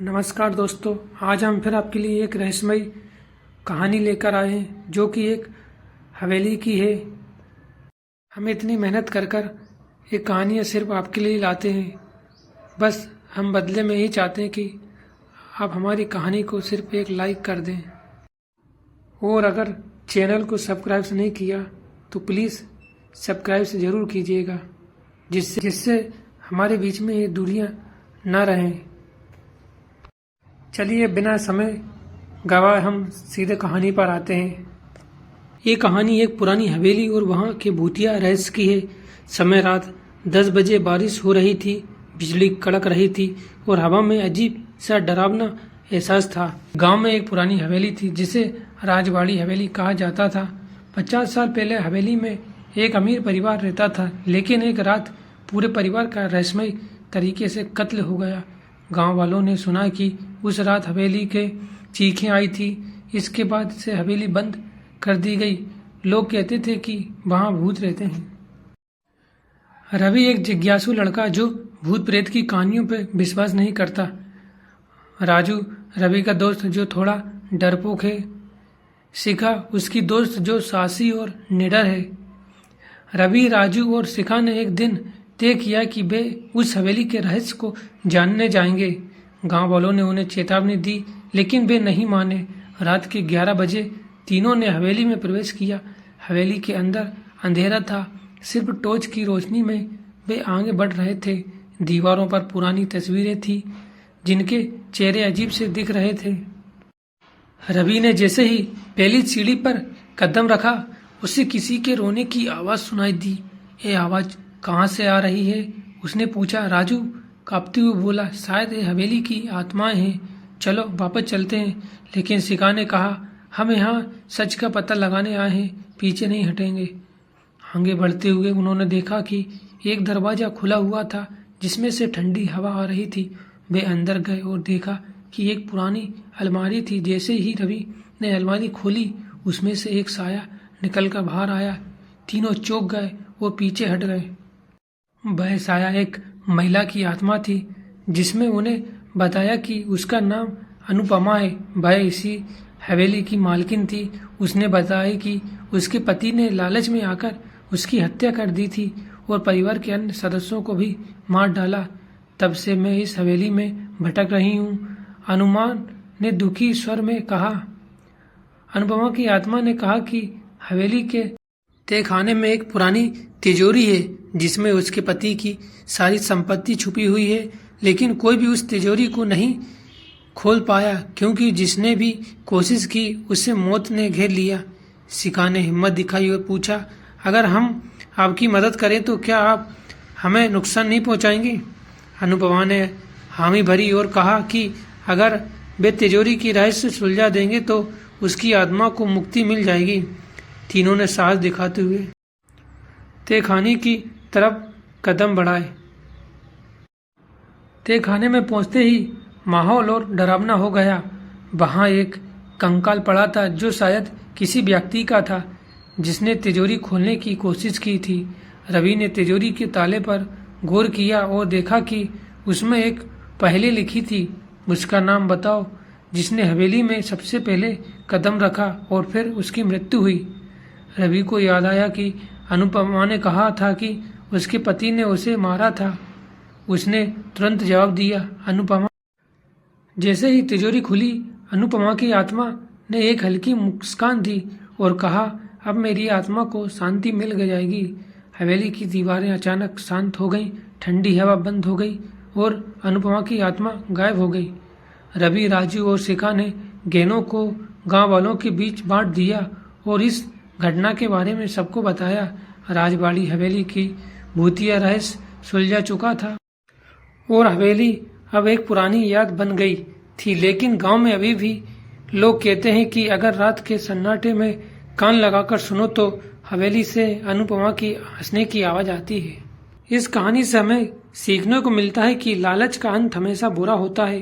नमस्कार दोस्तों, आज हम फिर आपके लिए एक रहस्यमयी कहानी लेकर आए हैं जो कि एक हवेली की है। हम इतनी मेहनत कर कर ये कहानियाँ सिर्फ आपके लिए लाते हैं। बस हम बदले में यही चाहते हैं कि आप हमारी कहानी को सिर्फ एक लाइक कर दें, और अगर चैनल को सब्सक्राइब नहीं किया तो प्लीज़ सब्सक्राइब से ज़रूर कीजिएगा, जिससे हमारे बीच में ये दूरियां ना रहें। चलिए बिना समय गवाए हम सीधे कहानी पर आते हैं। ये कहानी एक पुरानी हवेली और वहाँ के भूतिया रहस्य की है। समय रात 10 बजे, बारिश हो रही थी, बिजली कड़क रही थी और हवा में अजीब सा डरावना एहसास था। गांव में एक पुरानी हवेली थी जिसे राजवाड़ी हवेली कहा जाता था। 50 साल पहले हवेली में एक अमीर परिवार रहता था, लेकिन एक रात पूरे परिवार का रहस्यमय तरीके से कत्ल हो गया। गांव वालों ने सुना कि उस रात हवेली के चीखें आई थी। इसके बाद से हवेली बंद कर दी गई। लोग कहते थे कि वहां भूत रहते हैं। रवि एक जिज्ञासु लड़का जो भूत प्रेत की कहानियों पर विश्वास नहीं करता। राजू रवि का दोस्त जो थोड़ा डरपोक है। शिखा उसकी दोस्त जो साहसी और निडर है। रवि, राजू और शिखा ने एक दिन तय किया कि वे उस हवेली के रहस्य को जानने जाएंगे। गांव वालों ने उन्हें चेतावनी दी, लेकिन वे नहीं माने। रात के 11 बजे तीनों ने हवेली में प्रवेश किया। हवेली के अंदर अंधेरा था, सिर्फ टॉर्च की रोशनी में वे आगे बढ़ रहे थे। दीवारों पर पुरानी तस्वीरें थी जिनके चेहरे अजीब से दिख रहे थे। रवि ने जैसे ही पहली सीढ़ी पर कदम रखा, उसे किसी के रोने की आवाज सुनाई दी। ये आवाज कहाँ से आ रही है, उसने पूछा। राजू कांपते हुए बोला, शायद ये हवेली की आत्माएं हैं, चलो वापस चलते हैं। लेकिन शिखा ने कहा, हम यहाँ सच का पता लगाने आए हैं, पीछे नहीं हटेंगे। आगे बढ़ते हुए उन्होंने देखा कि एक दरवाजा खुला हुआ था जिसमें से ठंडी हवा आ रही थी। वे अंदर गए और देखा कि एक पुरानी अलमारी थी। जैसे ही रवि ने अलमारी खोली, उसमें से एक साया निकलकर बाहर आया। तीनों चौंक गए और पीछे हट गए। वह साया एक महिला की आत्मा थी जिसमें उन्हें बताया कि उसका नाम अनुपमा है। वह इसी हवेली की मालकिन थी। उसने बताया कि उसके पति ने लालच में आकर उसकी हत्या कर दी थी और परिवार के अन्य सदस्यों को भी मार डाला। तब से मैं इस हवेली में भटक रही हूँ, अनुमान ने दुखी स्वर में कहा। अनुपमा की आत्मा ने कहा कि हवेली के तहखाने में एक पुरानी तिजोरी है जिसमें उसके पति की सारी संपत्ति छुपी हुई है, लेकिन कोई भी उस तिजोरी को नहीं खोल पाया क्योंकि जिसने भी कोशिश की उसे मौत ने घेर लिया। शिखा ने हिम्मत दिखाई और पूछा, अगर हम आपकी मदद करें तो क्या आप हमें नुकसान नहीं पहुंचाएंगे? अनुपमा ने हामी भरी और कहा कि अगर वे तिजोरी की रहस्य सुलझा देंगे तो उसकी आत्मा को मुक्ति मिल जाएगी। तीनों ने साहस दिखाते हुए तहखाने की तरफ कदम बढ़ाए। तहखाने में पहुंचते ही माहौल और डरावना हो गया। वहां एक कंकाल पड़ा था जो शायद किसी व्यक्ति का था जिसने तिजोरी खोलने की कोशिश की थी। रवि ने तिजोरी के ताले पर गौर किया और देखा कि उसमें एक पहेली लिखी थी, उसका नाम बताओ, जिसने हवेली में सबसे पहले कदम रखा और फिर उसकी मृत्यु हुई। रवि को याद आया कि अनुपमा ने कहा था कि उसके पति ने उसे मारा था। उसने तुरंत जवाब दिया, अनुपमा। जैसे ही तिजोरी खुली, अनुपमा की आत्मा ने एक हल्की मुस्कान दी और कहा, अब मेरी आत्मा को शांति मिल जाएगी। हवेली की दीवारें अचानक शांत हो गईं, ठंडी हवा बंद हो गई और अनुपमा की आत्मा गायब हो गई। रवि, राजू और शिखा ने गहनों को गांव वालों के बीच बांट दिया और इस घटना के बारे में सबको बताया। राजवाड़ी हवेली की भूतिया रहस्य सुलझा चुका था और हवेली अब एक पुरानी याद बन गई थी। लेकिन गांव में अभी भी लोग कहते हैं कि अगर रात के सन्नाटे में कान लगाकर सुनो तो हवेली से अनुपमा की हंसने की आवाज आती है। इस कहानी से हमें सीखने को मिलता है कि लालच का अंत हमेशा बुरा होता है।